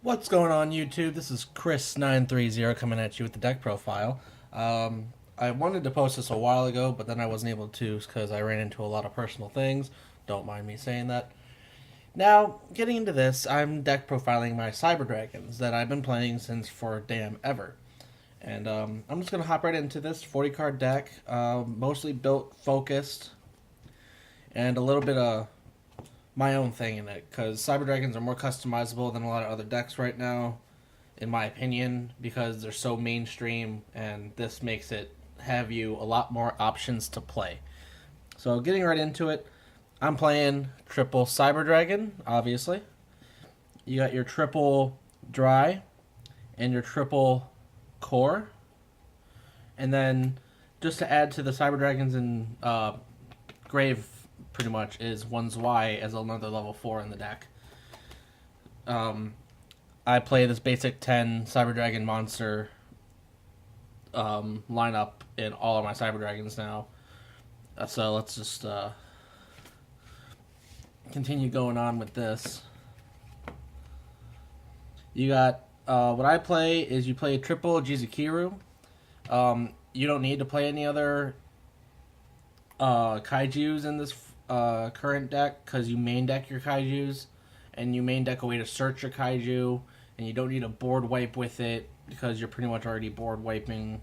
What's going on YouTube? This is Chris930 coming at you with the deck profile. I wanted to post this a while ago, but then I wasn't able to because I ran into a lot of personal things. Don't mind me saying that. Now, getting into this, I'm deck profiling my Cyber Dragons that I've been playing since for damn ever. And I'm just going to hop right into this 40 card deck, mostly built focused, and a little bit of my own thing in it because Cyber Dragons are more customizable than a lot of other decks right now, in my opinion, because they're so mainstream, and this makes it have you a lot more options to play. So getting right into it, I'm playing triple Cyber Dragon, obviously. You got your triple Dry and your triple Core, and then just to add to the Cyber Dragons and Grave pretty much is one Zwei as another level 4 in the deck. I play this basic 10 Cyber Dragon monster lineup in all of my Cyber Dragons now. So let's just continue going on with this. You got what I play is you play triple Jizukiru. You don't need to play any other kaijus in this current deck because you main deck your kaijus and you main deck a way to search your kaiju, and you don't need a board wipe with it because you're pretty much already board wiping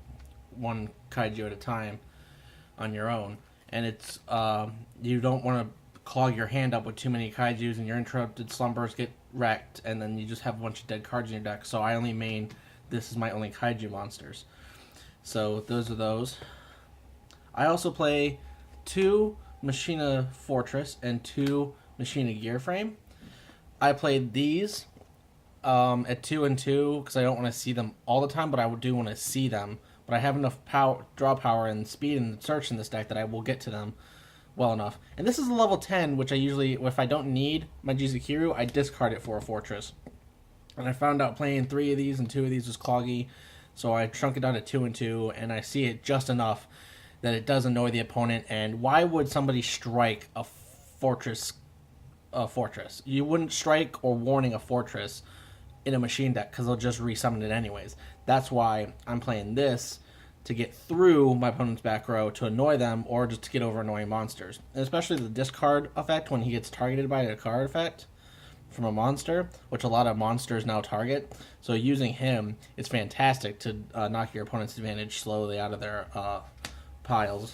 one kaiju at a time on your own. And it's you don't want to clog your hand up with too many kaijus and your interrupted slumbers get wrecked, and then you just have a bunch of dead cards in your deck. So I only main this is my only kaiju monsters. So those are those. I also play 2 Machina Fortress and 2 Machina Gear Frame. I played these at 2 and 2 because I don't want to see them all the time, but I do want to see them. But I have enough power, draw power, and speed and search in this deck that I will get to them well enough. And this is a level 10, which I usually, if I don't need my Jizukiru, I discard it for a Fortress. And I found out playing 3 of these and 2 of these was cloggy, so I shrunk it down to 2 and 2, and I see it just enough that it does annoy the opponent. And why would somebody strike a fortress? You wouldn't strike or warning a fortress in a machine deck because they'll just resummon it anyways. That's why I'm playing this, to get through my opponent's back row to annoy them, or just to get over annoying monsters. And especially the discard effect when he gets targeted by a card effect from a monster, which a lot of monsters now target. So using him is fantastic to knock your opponent's advantage slowly out of their piles.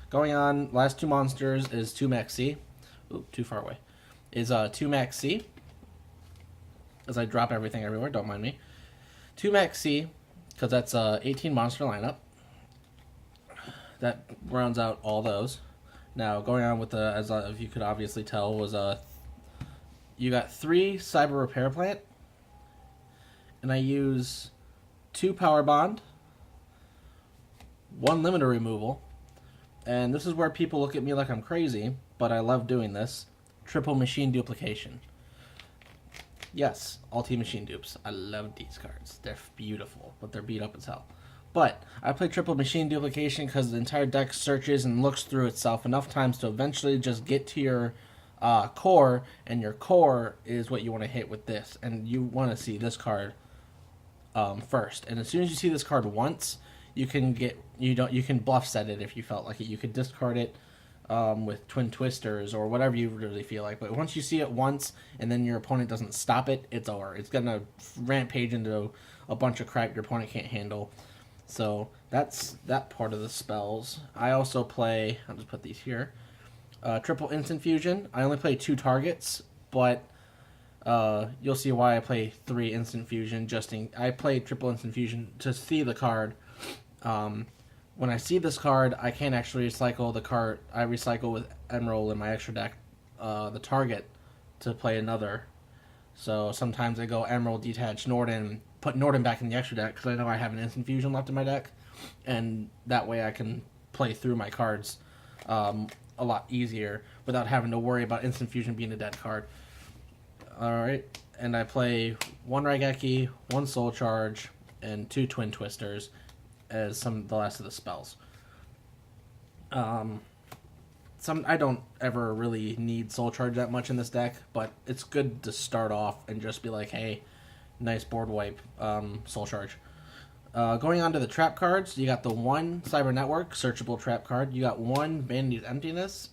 Going on, last 2 monsters is 2 Max C. Oop, too far away. Is 2 Max C. As I drop everything everywhere, don't mind me. 2 Max C, because that's 18 monster lineup. That rounds out all those. Now, going on with the, as if you could obviously tell, was you got 3 Cyber Repair Plant, and I use 2 Power Bond, 1 Limiter Removal, and this is where people look at me like I'm crazy, but I love doing this, triple Machine Duplication. Yes, all team machine dupes. I love these cards. They're beautiful, but they're beat up as hell. But I play triple machine duplication because the entire deck searches and looks through itself enough times to eventually just get to your core, and your core is what you want to hit with this, and you want to see this card first. And as soon as you see this card once, you can bluff set it if you felt like it. You could discard it with Twin Twisters or whatever you really feel like. But once you see it once and then your opponent doesn't stop it, it's over. It's going to rampage into a bunch of crap your opponent can't handle. So that's that part of the spells. I also play, I'll just put these here, triple Instant Fusion. I only play 2 targets, but you'll see why I play 3 Instant Fusion. I play triple Instant Fusion to see the card. When I see this card, I can't actually recycle the card. I recycle with Emerald in my extra deck, the target, to play another. So sometimes I go Emerald, detach Norden, put Norden back in the extra deck because I know I have an Instant Fusion left in my deck, and that way I can play through my cards a lot easier without having to worry about Instant Fusion being a dead card. Alright, and I play 1 Raigeki, 1 Soul Charge, and 2 Twin Twisters as the last of the spells. I don't ever really need Soul Charge that much in this deck, but it's good to start off and just be like, hey, nice board wipe Soul Charge. Going on to the trap cards, you got the one Cyber Network searchable trap card. You got one Vanity's Emptiness,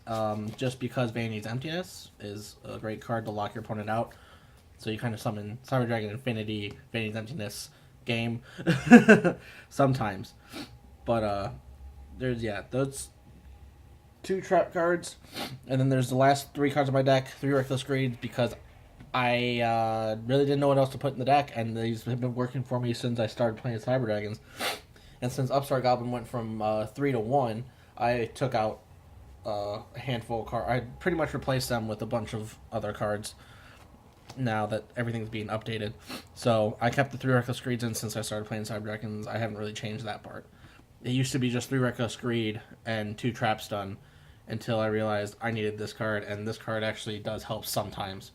just because Vanity's Emptiness is a great card to lock your opponent out. So you kind of summon Cyber Dragon Infinity, Vanity's Emptiness game sometimes. But there's those two trap cards, and then there's the last three cards of my deck, three Reckless Greed, because I really didn't know what else to put in the deck, and these have been working for me since I started playing Cyber Dragons. And since Upstart Goblin went from 3 to 1, I took out a handful of cards. I pretty much replaced them with a bunch of other cards now that everything's being updated. So I kept the 3 Reckless Greeds in since I started playing Cyber Dragons. I haven't really changed that part. It used to be just 3 Reckless Greed and 2 Traps done until I realized I needed this card, and this card actually does help sometimes.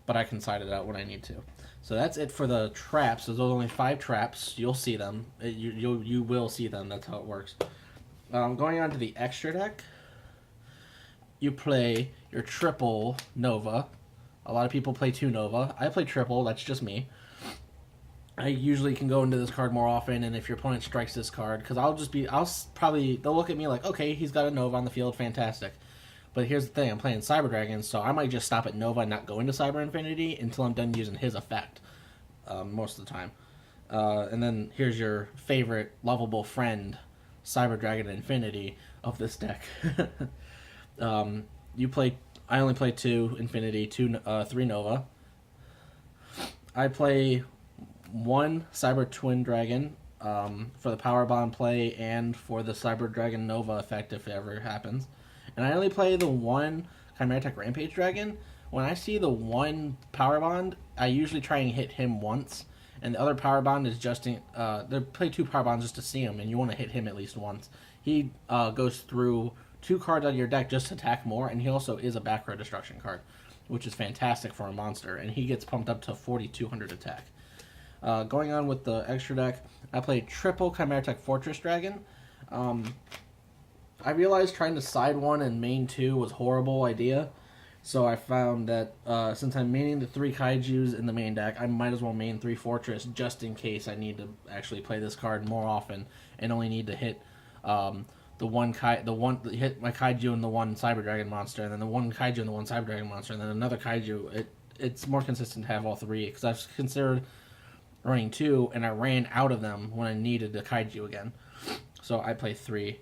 But I can side it out when I need to. So that's it for the traps. There's only 5 traps. You'll see them. You will see them. That's how it works. Going on to the extra deck, you play your triple Nova. A lot of people play 2 Nova. I play triple. That's just me. I usually can go into this card more often, and if your opponent strikes this card, because they'll look at me like, okay, he's got a Nova on the field, fantastic. But here's the thing, I'm playing Cyber Dragon, so I might just stop at Nova and not go into Cyber Infinity until I'm done using his effect, most of the time. And then here's your favorite lovable friend, Cyber Dragon Infinity, of this deck. I only play 2 Infinity, 3 Nova. I play 1 Cyber Twin Dragon for the Power Bond play and for the Cyber Dragon Nova effect if it ever happens. And I only play the 1 Chimera Tech Rampage Dragon. When I see the 1 Power Bond, I usually try and hit him once. And the other Power Bond is just they play 2 Power Bonds just to see him, and you want to hit him at least once. He goes through 2 cards out of your deck just to attack more, and he also is a back row destruction card, which is fantastic for a monster, and he gets pumped up to 4,200 attack. Going on with the extra deck, I play triple Chimera Tech Fortress Dragon. I realized trying to side 1 and main 2 was a horrible idea, so I found that since I'm maining the 3 Kaijus in the main deck, I might as well main 3 Fortress just in case I need to actually play this card more often and only need to hit hit my Kaiju and the 1 Cyber Dragon monster, and then the 1 Kaiju and the 1 Cyber Dragon monster, and then another Kaiju. It's more consistent to have all 3, because I've considered running 2, and I ran out of them when I needed the Kaiju again. So I play 3.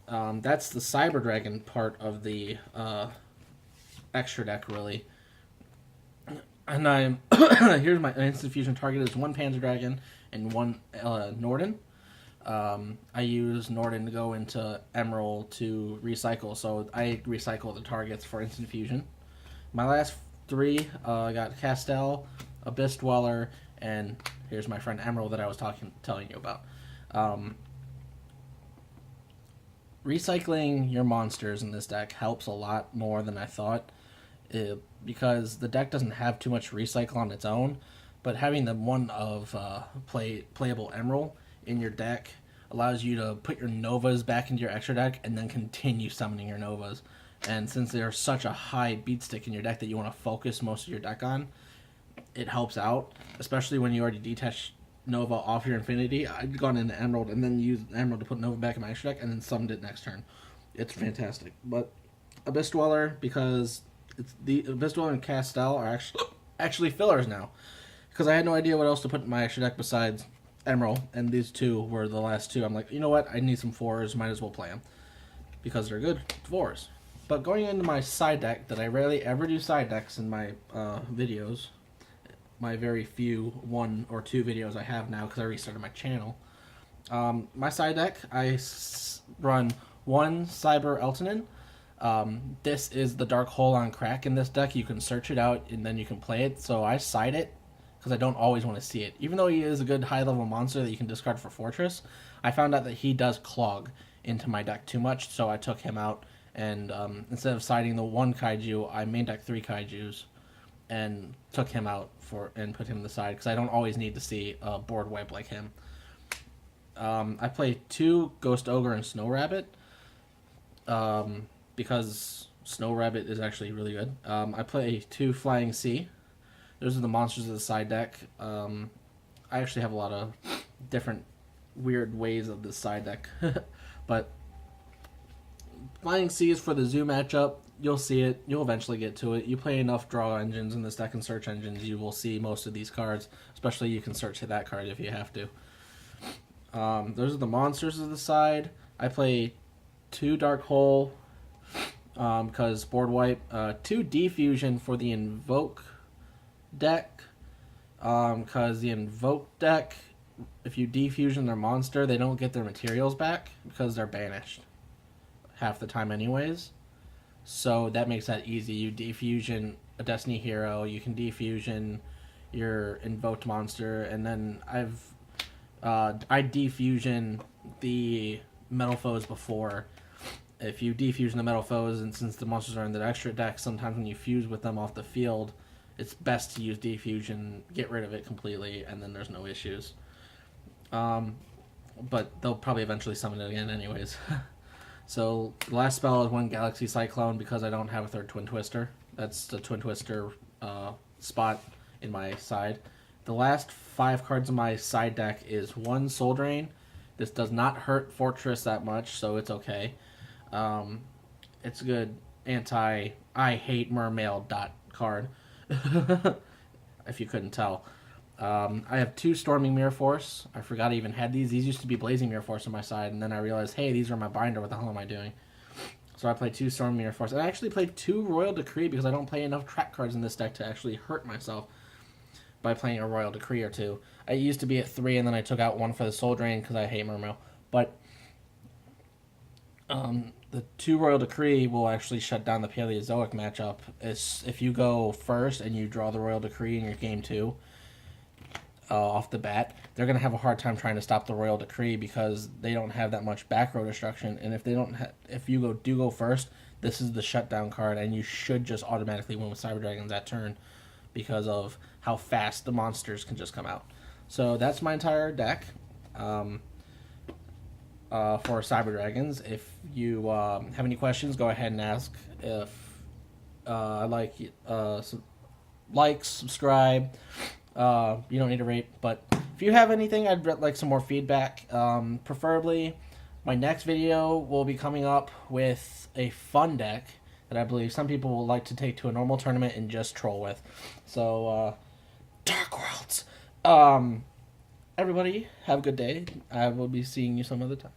That's the Cyber Dragon part of the extra deck, really. And here's my instant fusion target is 1 Panzer Dragon and 1 Norden. I use Norden to go into Emerald to recycle, so I recycle the targets for instant fusion. My last 3, I got Castel, Abyss Dweller, and here's my friend Emerald that I was telling you about. Recycling your monsters in this deck helps a lot more than I thought, because the deck doesn't have too much recycle on its own, but having the one of playable Emerald in your deck allows you to put your Novas back into your extra deck and then continue summoning your Novas. And since there's such a high beat stick in your deck that you want to focus most of your deck on, it helps out, especially when you already detach Nova off your Infinity. I'd gone into Emerald and then used Emerald to put Nova back in my extra deck and then summoned it next turn. It's fantastic. But Abyss Dweller, because the Abyss Dweller and Castel are actually fillers now, because I had no idea what else to put in my extra deck besides Emerald, and these 2 were the last 2. I'm like, you know what? I need some 4s. Might as well play them because they're good 4s. But going into my side deck, that I rarely ever do side decks in my videos. My very few 1 or 2 videos I have now because I restarted my channel. My side deck, I run 1 Cyber Eltonin. This is the Dark Hole on crack in this deck. You can search it out and then you can play it. So I side it because I don't always want to see it. Even though he is a good high-level monster that you can discard for Fortress, I found out that he does clog into my deck too much, so I took him out. And instead of siding the 1 Kaiju, I main deck 3 Kaijus and took him out and put him to the side, because I don't always need to see a board wipe like him. I play 2 Ghost Ogre and Snow Rabbit, because Snow Rabbit is actually really good. I play 2 Flying Sea, Those are the monsters of the side deck. I actually have a lot of different weird ways of this side deck. But Flying Sea is for the zoo matchup. You'll see it. You'll eventually get to it. You play enough draw engines in this deck and search engines, you will see most of these cards. Especially you can search that card if you have to. Those are the monsters of the side. I play 2 Dark Hole because board wipe. 2 Defusion for the Invoke deck because the Invoke deck, if you defusion their monster, they don't get their materials back because they're banished half the time anyways. So that makes that easy. You defusion a Destiny hero, you can defusion your invoked monster, and then I defusion the metal foes before. If you defusion the metal foes, and since the monsters are in the extra deck, sometimes when you fuse with them off the field, it's best to use defusion, get rid of it completely, and then there's no issues. But they'll probably eventually summon it again anyways. So the last spell is 1 Galaxy Cyclone because I don't have a 3rd Twin Twister. That's the Twin Twister spot in my side. The last 5 cards in my side deck is 1 Soul Drain. This does not hurt Fortress that much, so it's okay. It's a good anti-I hate Mermail card. If you couldn't tell. I have 2 Storming Mirror Force. I forgot I even had these. These used to be Blazing Mirror Force on my side, and then I realized, hey, these are my binder. What the hell am I doing? So I played 2 Storming Mirror Force. And I actually played 2 Royal Decree because I don't play enough trap cards in this deck to actually hurt myself by playing a Royal Decree or 2. I used to be at 3, and then I took out 1 for the Soul Drain because I hate Mermail. But the 2 Royal Decree will actually shut down the Paleozoic matchup. If you go first and you draw the Royal Decree in your game 2, off the bat, they're going to have a hard time trying to stop the Royal Decree because they don't have that much back row destruction. And if you do go first, this is the shutdown card, and you should just automatically win with Cyber Dragons that turn because of how fast the monsters can just come out. So that's my entire deck for Cyber Dragons. If you have any questions, go ahead and ask. If subscribe. You don't need to rate, but if you have anything, I'd like some more feedback. Preferably, my next video will be coming up with a fun deck that I believe some people will like to take to a normal tournament and just troll with. So, Dark Worlds. Everybody, have a good day. I will be seeing you some other time.